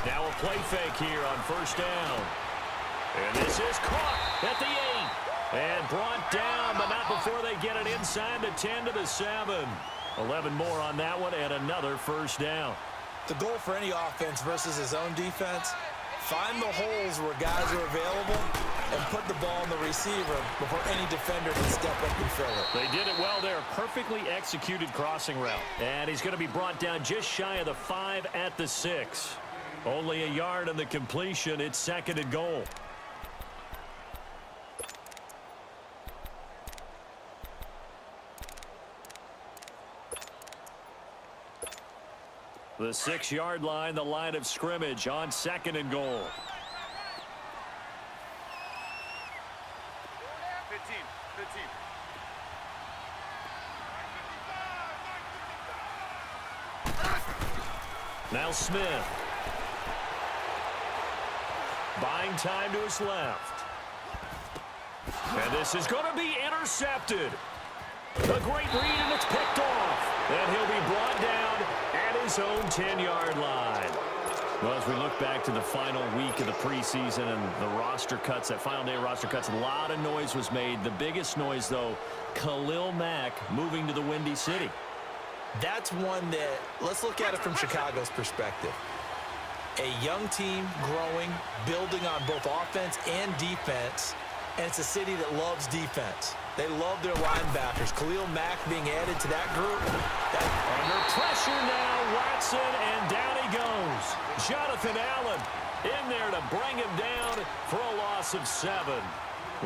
Now a play fake here on first down. And this is caught at the 8. And brought down, but not before they get it inside the 10 to the 7. 11 more on that one and another first down. The goal for any offense versus his own defense, find the holes where guys are available and put the ball in the receiver before any defender can step up and fill it. They did it well there. Perfectly executed crossing route. And he's going to be brought down just shy of the 5 at the 6. Only a yard on the completion. It's second and goal. The 6-yard line, the line of scrimmage on second and goal. 15. Now Smith. Buying time to his left. And this is going to be intercepted. A great read, and it's picked off. And he'll be brought down at his own 10-yard line. Well, as we look back to the final week of the preseason and the roster cuts, that final day of roster cuts, a lot of noise was made. The biggest noise, though, Khalil Mack moving to the Windy City. That's one that, let's look at it from Chicago's perspective. A young team growing, building on both offense and defense, and it's a city that loves defense. They love their linebackers. Khalil Mack being added to that group. Under pressure now, Watson, and down he goes. Jonathan Allen in there to bring him down for a loss of 7.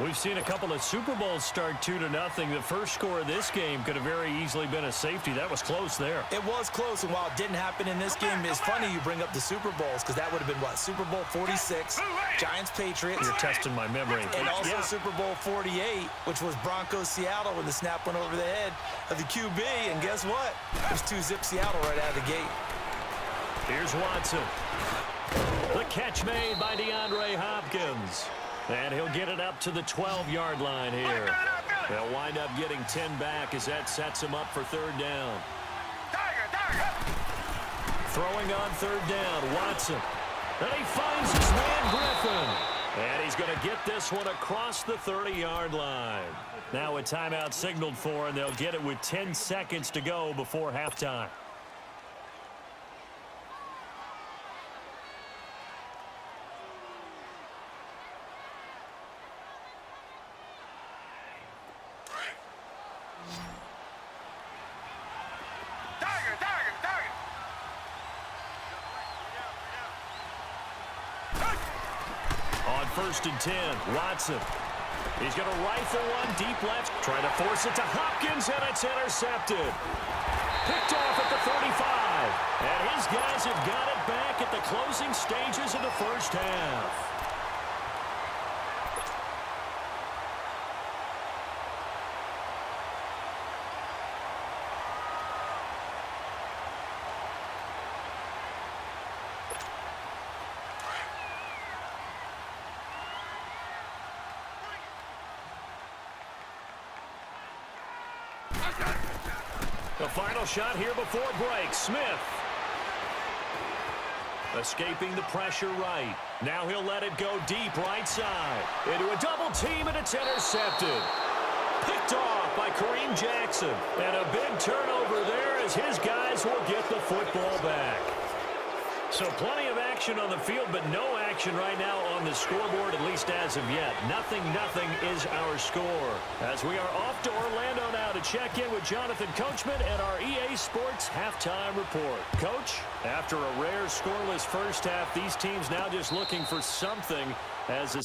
We've seen a couple of Super Bowls start 2-0. The first score of this game could have very easily been a safety. That was close there. It was close, and while it didn't happen in this game, it's funny you bring up the Super Bowls because that would have been, what, Super Bowl 46, Giants-Patriots. You're testing my memory. And also Super Bowl 48, which was Broncos-Seattle when the snap went over the head of the QB. And guess what? It was 2-zip Seattle right out of the gate. Here's Watson. The catch made by DeAndre Hopkins. And he'll get it up to the 12-yard line here. They'll wind up getting 10 back as that sets him up for third down. Throwing on third down, Watson. And he finds his man Griffin. And he's going to get this one across the 30-yard line. Now a timeout signaled for, and they'll get it with 10 seconds to go before halftime. First and 10, Watson. He's going to rifle one deep left, trying to force it to Hopkins, and it's intercepted. Picked off at the 35. And his guys have got it back at the closing stages of the first half. The final shot here before break. Smith. Escaping the pressure right. Now he'll let it go deep right side. Into a double team, and it's intercepted. Picked off by Kareem Jackson. And a big turnover there as his guys will get the football back. So plenty of action on the field, but no action right now on the scoreboard, at least as of yet. 0-0 is our score. As we are off to Orlando now to check in with Jonathan Coachman and our EA Sports Halftime Report. Coach, after a rare scoreless first half, these teams now just looking for something as a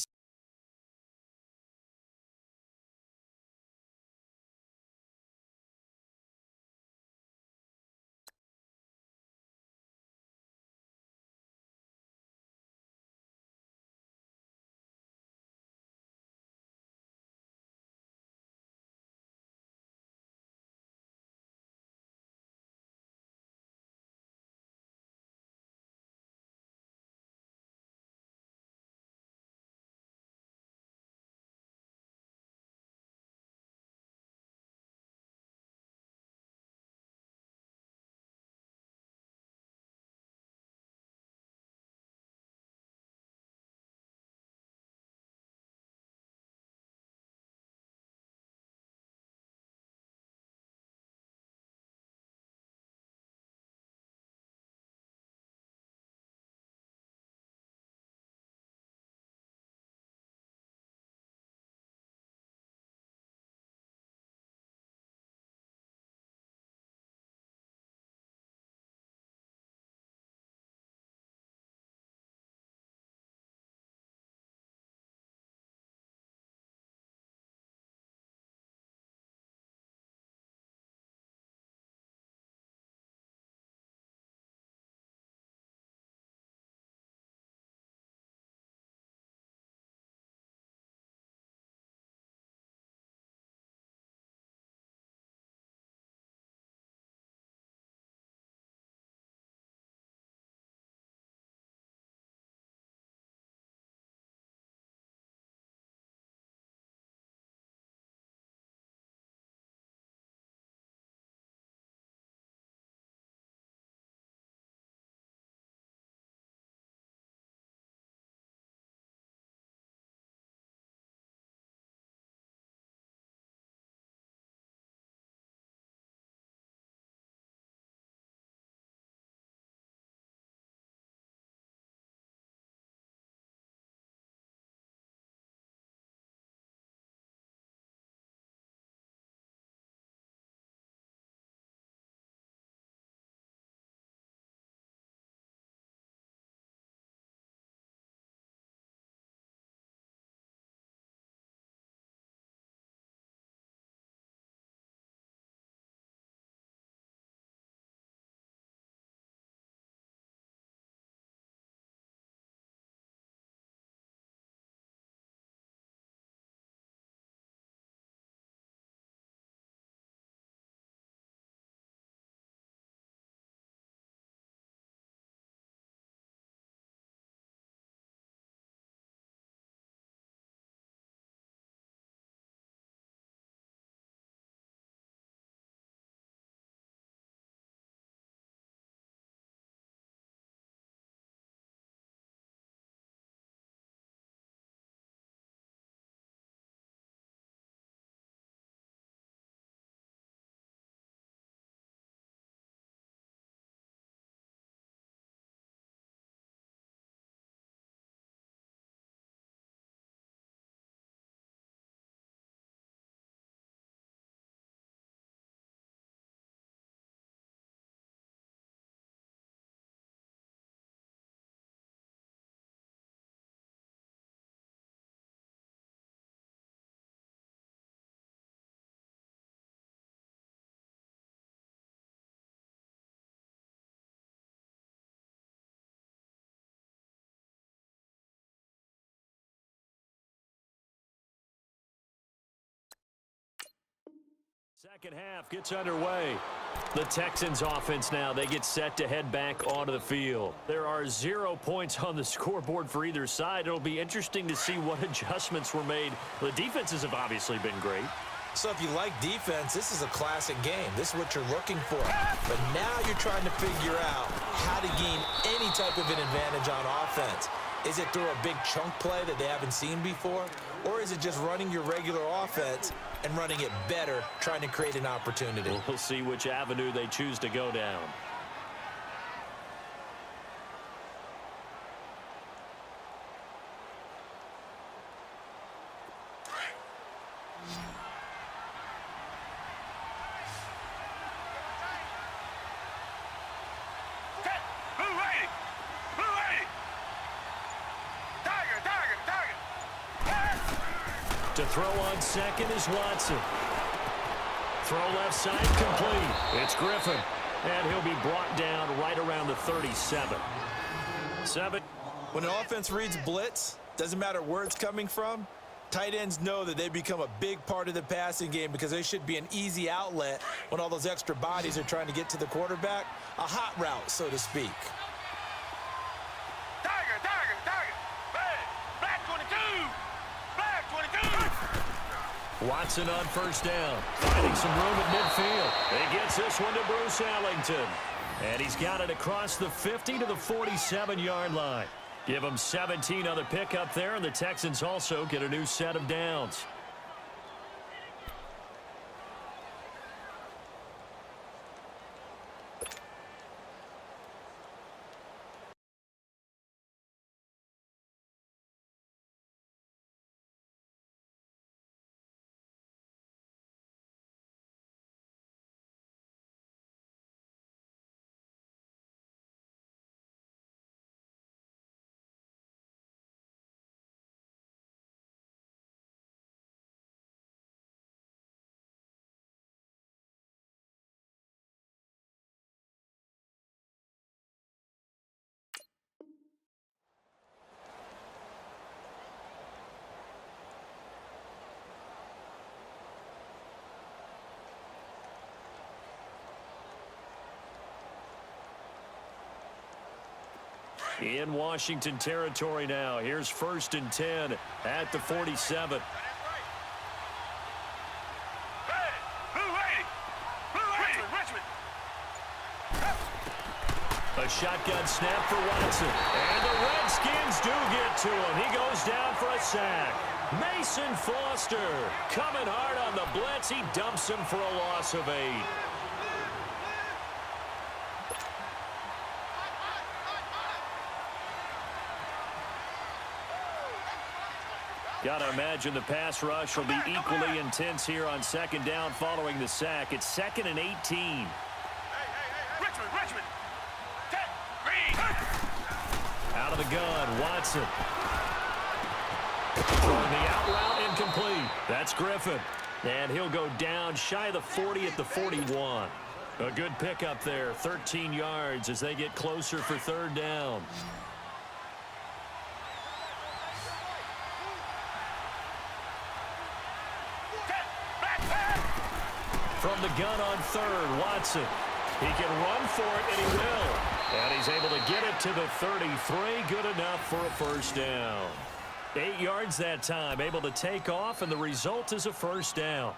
Second half gets underway. The Texans offense now, they get set to head back onto the field. There are 0 points on the scoreboard for either side. It'll be interesting to see what adjustments were made. The defenses have obviously been great. So if you like defense, this is a classic game. This is what you're looking for. But now you're trying to figure out how to gain any type of an advantage on offense. Is it through a big chunk play that they haven't seen before? Or is it just running your regular offense and running it better, trying to create an opportunity? We'll see which avenue they choose to go down. To throw on second is Watson. Throw left side complete. It's Griffin. And he'll be brought down right around the 37. When an offense reads blitz, doesn't matter where it's coming from, tight ends know that they become a big part of the passing game because they should be an easy outlet when all those extra bodies are trying to get to the quarterback. A hot route, so to speak. Watson on first down, finding some room at midfield. He gets this one to Bruce Ellington. And he's got it across the 50 to the 47-yard line. Give him 17 on the pickup there, and the Texans also get a new set of downs. In Washington territory now. Here's 1st and 10 at the 47. A shotgun snap for Watson. And the Redskins do get to him. He goes down for a sack. Mason Foster coming hard on the blitz. He dumps him for a loss of 8. Got to imagine the pass rush will be equally intense here on second down following the sack. It's 2nd and 18. Richmond. Out of the gun, Watson. Throwing the out route incomplete. That's Griffin. And he'll go down shy of the 40 at the 41. A good pickup there, 13 yards as they get closer for 3rd down. From the gun on 3rd, Watson. He can run for it, and he will. And he's able to get it to the 33. Good enough for a 1st down. 8 yards that time, able to take off, and the result is a 1st down.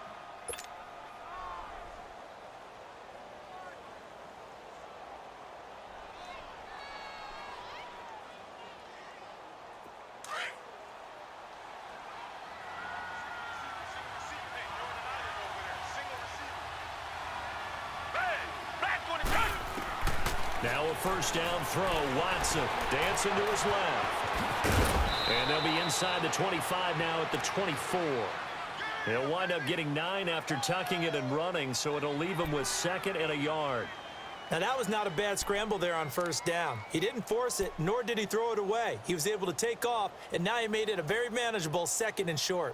Now a 1st down throw. Watson dancing to his left. And they'll be inside the 25 now at the 24. He'll wind up getting 9 after tucking it and running, so it'll leave him with 2nd and a yard. Now, that was not a bad scramble there on 1st down. He didn't force it, nor did he throw it away. He was able to take off, and now he made it a very manageable 2nd and short.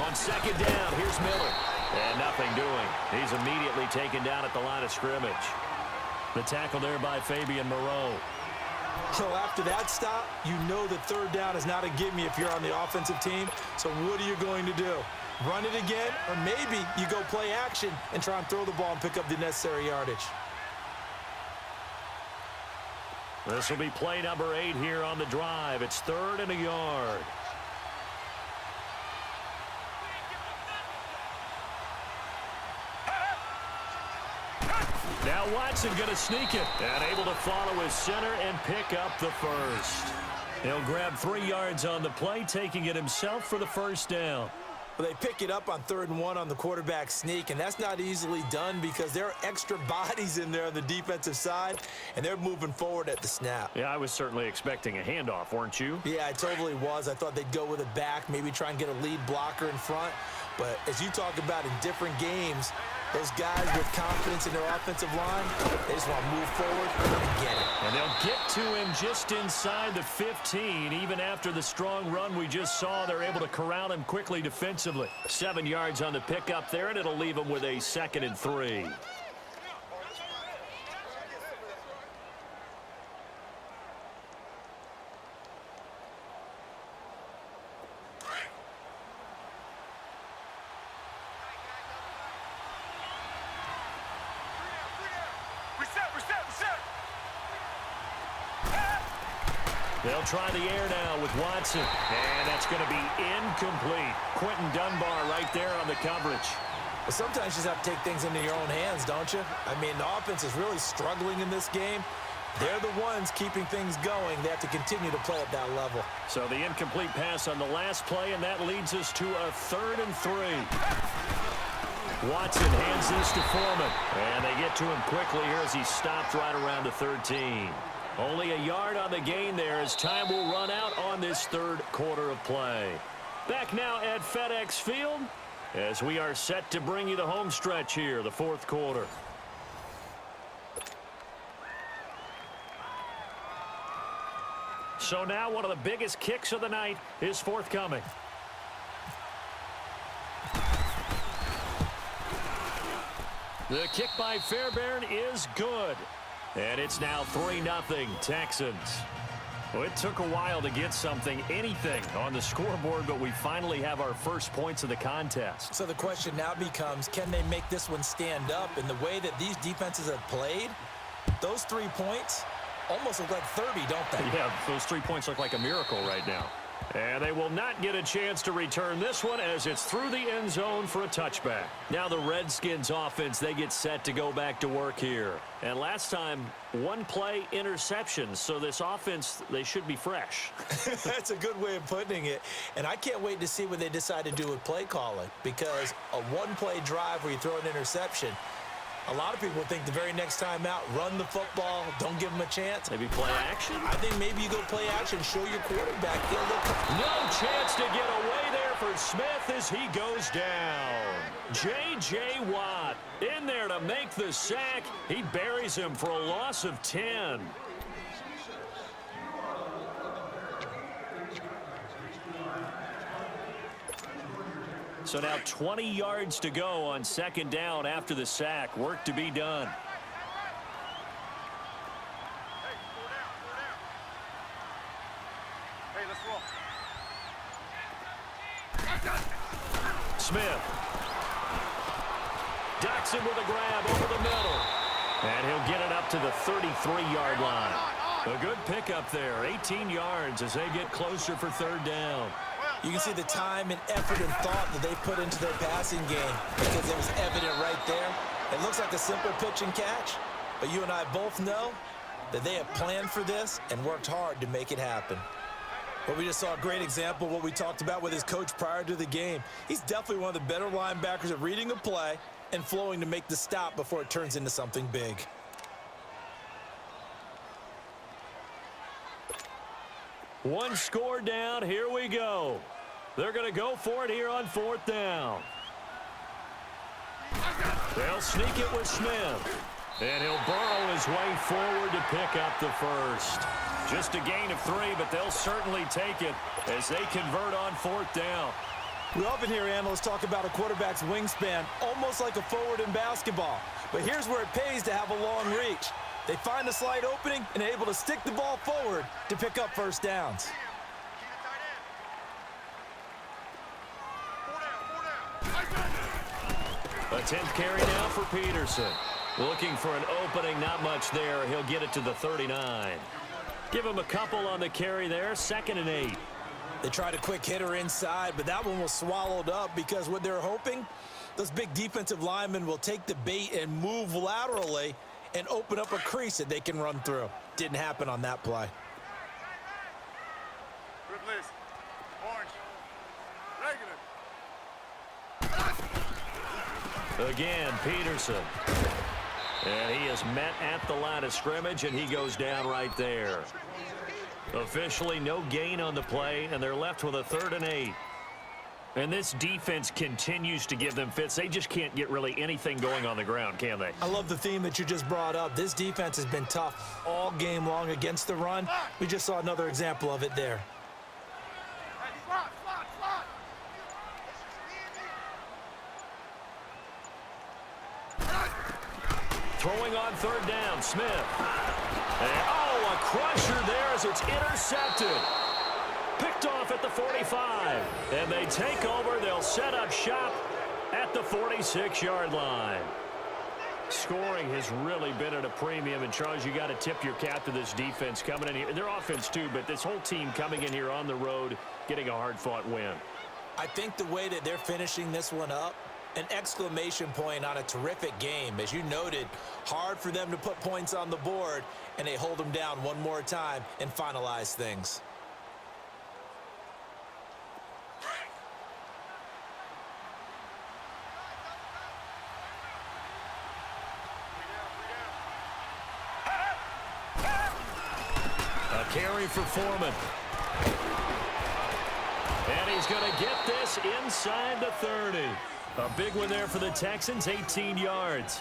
On second down, here's Miller. And nothing doing. He's immediately taken down at the line of scrimmage. The tackle there by Fabian Moreau. So after that stop, you know that third down is not a gimme if you're on the offensive team. So what are you going to do? Run it again? Or maybe you go play action and try and throw the ball and pick up the necessary yardage. This will be play number 8 here on the drive. It's 3rd and a yard. Now Watson going to sneak it and able to follow his center and pick up the first. He'll grab 3 yards on the play, taking it himself for the first down. Well, they pick it up on 3rd and 1 on the quarterback sneak, and that's not easily done because there are extra bodies in there on the defensive side, and they're moving forward at the snap. Yeah, I was certainly expecting a handoff, weren't you? Yeah, I totally was. I thought they'd go with a back, maybe try and get a lead blocker in front. But as you talk about in different games, those guys with confidence in their offensive line, they just want to move forward and get it. And they'll get to him just inside the 15. Even after the strong run we just saw, they're able to corral him quickly defensively. 7 yards on the pickup there, and it'll leave him with a 2nd and 3. They'll try the air now with Watson, and that's going to be incomplete. Quentin Dunbar right there on the coverage. But sometimes you just have to take things into your own hands, don't you? I mean, the offense is really struggling in this game. They're the ones keeping things going. They have to continue to play at that level. So the incomplete pass on the last play, and that leads us to a 3rd and 3. Watson hands this to Foreman, and they get to him quickly here as he stopped right around the 13. Only a yard on the gain there as time will run out on this 3rd quarter of play. Back now at FedEx Field as we are set to bring you the home stretch here, the 4th quarter. So now one of the biggest kicks of the night is forthcoming. The kick by Fairbairn is good. And it's now 3-0 Texans. Well, it took a while to get anything on the scoreboard, but we finally have our first points of the contest. So the question now becomes, can they make this one stand up? In the way that these defenses have played, those 3 points almost look like 30, don't they? Yeah, those 3 points look like a miracle right now. And they will not get a chance to return this one as it's through the end zone for a touchback. Now the Redskins offense, they get set to go back to work here. And last time, 1 play interception. So this offense, they should be fresh. That's a good way of putting it. And I can't wait to see what they decide to do with play calling. Because a 1-play drive where you throw an interception, a lot of people think the very next time out, run the football, don't give them a chance. Maybe play action? I think maybe you go play action, show your quarterback. No chance to get away there for Smith as he goes down. J.J. Watt in there to make the sack. He buries him for a loss of 10. So now 20 yards to go on 2nd down after the sack. Work to be done. Hey, let's roll. Smith. Doxson with a grab over the middle. And he'll get it up to the 33-yard line. A good pickup there. 18 yards as they get closer for 3rd down. You can see the time and effort and thought that they put into their passing game because it was evident right there. It looks like a simple pitch and catch, but you and I both know that they have planned for this and worked hard to make it happen. But we just saw a great example of what we talked about with his coach prior to the game. He's definitely one of the better linebackers at reading a play and flowing to make the stop before it turns into something big. One score down. Here we go. They're going to go for it here on 4th down. They'll sneak it with Smith. And he'll burrow his way forward to pick up the first. Just a gain of 3, but they'll certainly take it as they convert on 4th down. We often hear analysts talk about a quarterback's wingspan almost like a forward in basketball. But here's where it pays to have a long reach. They find a slight opening and are able to stick the ball forward to pick up first downs. A 10th carry now for Peterson. Looking for an opening, not much there. He'll get it to the 39. Give him a couple on the carry there, 2nd and 8. They tried a quick hitter inside, but that one was swallowed up because what they're hoping, those big defensive linemen will take the bait and move laterally and open up a crease that they can run through. Didn't happen on that play. Good list. Orange. Regular. Again, Peterson. And he is met at the line of scrimmage, and he goes down right there. Officially no gain on the play, and they're left with a 3rd and 8. And this defense continues to give them fits. They just can't get really anything going on the ground, can they? I love the theme that you just brought up. This defense has been tough all game long against the run. We just saw another example of it there. Throwing on 3rd down, Smith. And, oh, a crusher there as it's intercepted. Picked off at the 45. And they take over. They'll set up shop at the 46-yard line. Scoring has really been at a premium. And, Charles, you got to tip your cap to this defense coming in here. Their offense, too, but this whole team coming in here on the road, getting a hard-fought win. I think the way that they're finishing this one up, an exclamation point on a terrific game. As you noted, hard for them to put points on the board, and they hold them down one more time and finalize things. A carry for Foreman. And he's going to get this inside the 30. A big one there for the Texans, 18 yards.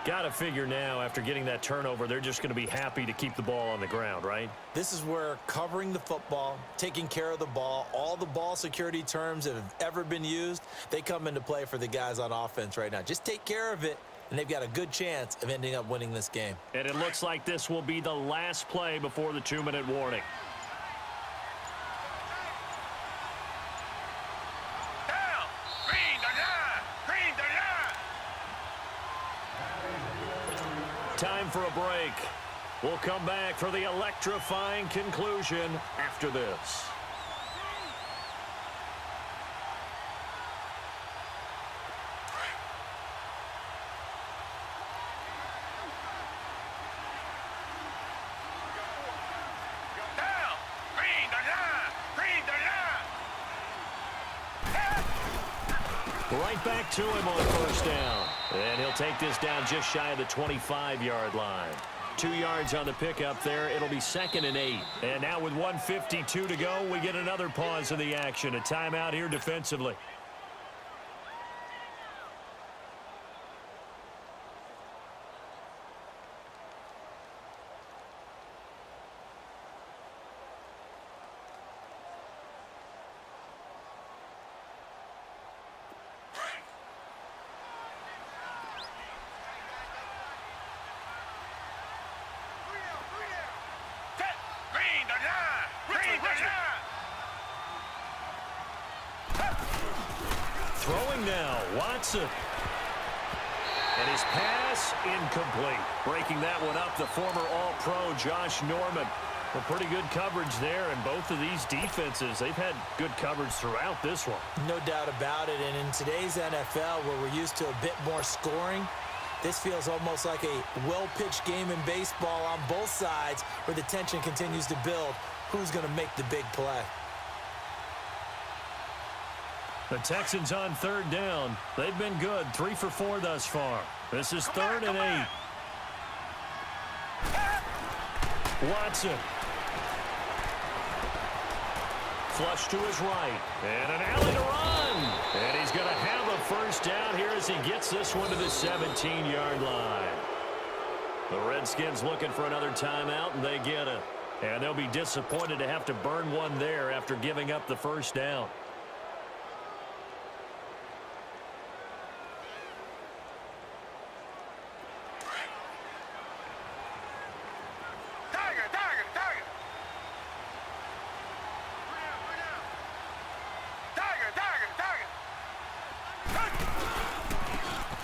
Got to figure now, after getting that turnover, they're just going to be happy to keep the ball on the ground, right? This is where covering the football, taking care of the ball, all the ball security terms that have ever been used, they come into play for the guys on offense right now. Just take care of it, and they've got a good chance of ending up winning this game. And it looks like this will be the last play before the 2-minute warning. Time for a break. We'll come back for the electrifying conclusion after this. Right back to him on 1st down. And he'll take this down just shy of the 25-yard line. 2 yards on the pickup there. It'll be 2nd and 8. And now with 1:52 to go, we get another pause in the action. A timeout here defensively. Throwing now, Watson. And his pass incomplete. Breaking that one up, the former All-Pro Josh Norman. Well, pretty good coverage there, and both of these defenses, they've had good coverage throughout this one. No doubt about it, and in today's NFL, where we're used to a bit more scoring, this feels almost like a well-pitched game in baseball on both sides, where the tension continues to build. Who's going to make the big play? The Texans on 3rd down. They've been good, 3 for 4 thus far. This is 3rd and 8. Watson. Flush to his right. And an alley to run. And he's going to have a first down here as he gets this one to the 17-yard line. The Redskins looking for another timeout, and they get it. And they'll be disappointed to have to burn one there after giving up the first down.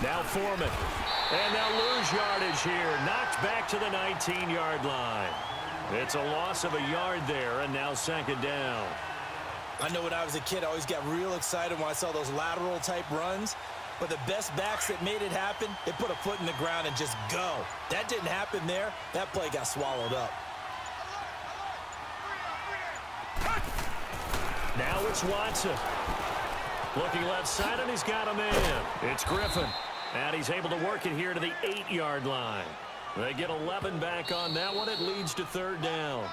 Now Foreman. And they'll lose yardage here. Knocked back to the 19-yard line. It's a loss of a yard there, and now second down. I know when I was a kid, I always got real excited when I saw those lateral-type runs. But the best backs that made it happen, they put a foot in the ground and just go. That didn't happen there. That play got swallowed up. Now it's Watson. Looking left side, and he's got a man. It's Griffin. And he's able to work it here to the 8-yard line. They get 11 back on that one. It leads to third down.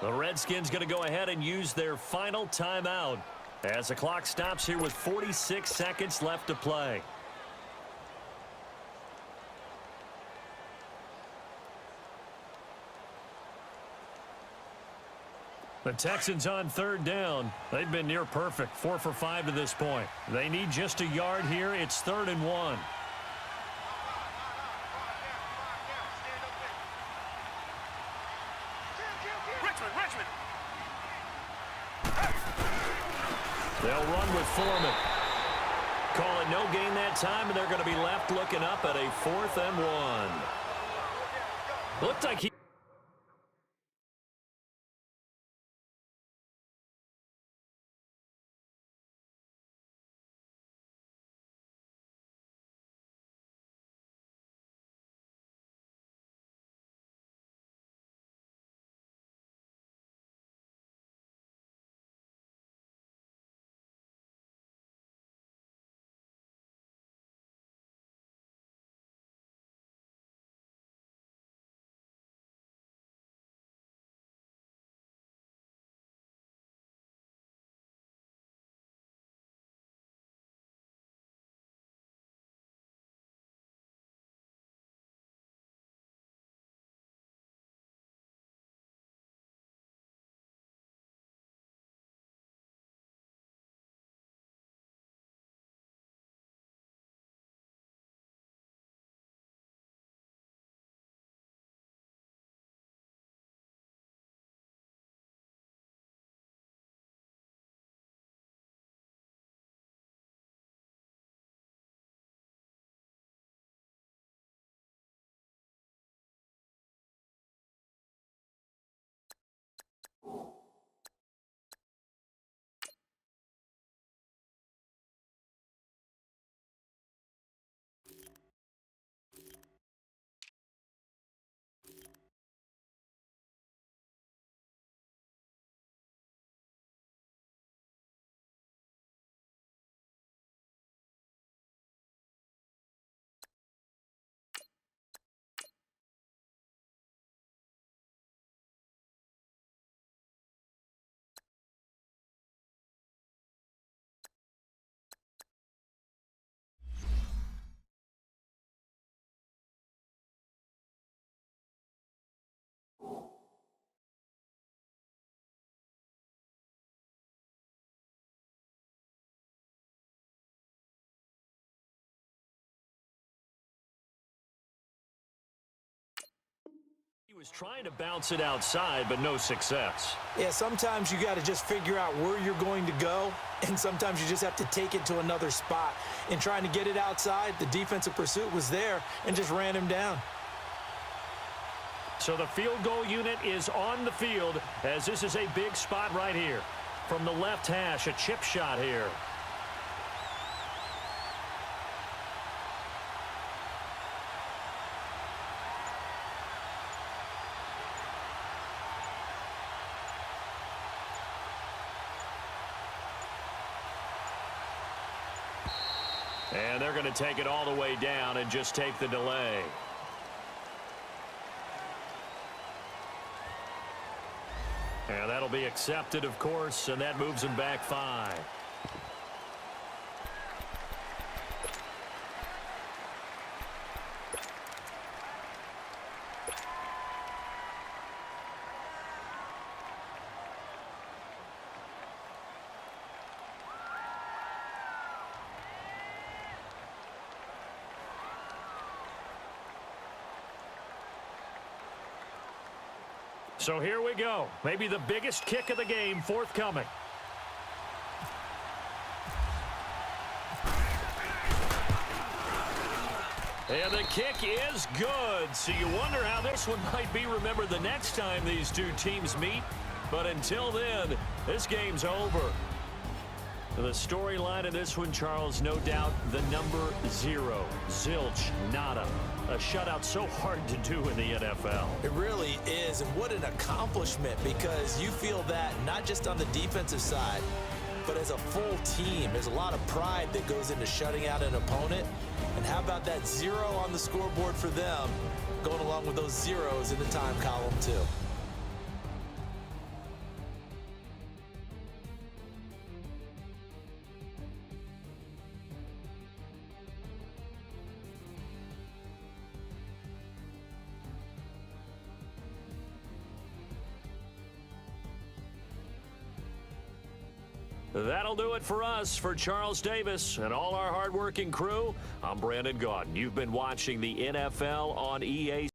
The Redskins going to go ahead and use their final timeout as the clock stops here with 46 seconds left to play. The Texans on third down. They've been near perfect, 4 for 5 to this point. They need just a yard here. It's 3rd and 1. Richmond. They'll run with Foreman. Call it no gain that time, and they're going to be left looking up at a 4th and 1. Looked like he... He was trying to bounce it outside, but no success. Yeah, sometimes you got to just figure out where you're going to go, and sometimes you just have to take it to another spot. In trying to get it outside, the defensive pursuit was there and just ran him down. So the field goal unit is on the field as this is a big spot right here. From the left hash, a chip shot here. And they're going to take it all the way down and just take the delay. And that'll be accepted, of course, and that moves them back 5. So here we go. Maybe the biggest kick of the game forthcoming. And the kick is good. So you wonder how this one might be remembered the next time these two teams meet. But until then, this game's over. The storyline in this one, Charles, no doubt the number 0. Zilch, nada. A shutout so hard to do in the NFL. It really is, and what an accomplishment, because you feel that not just on the defensive side, but as a full team. There's a lot of pride that goes into shutting out an opponent. And how about that 0 on the scoreboard for them, going along with those zeros in the time column too. That'll do it for us. For Charles Davis and all our hardworking crew, I'm Brandon Gaudin. You've been watching the NFL on EA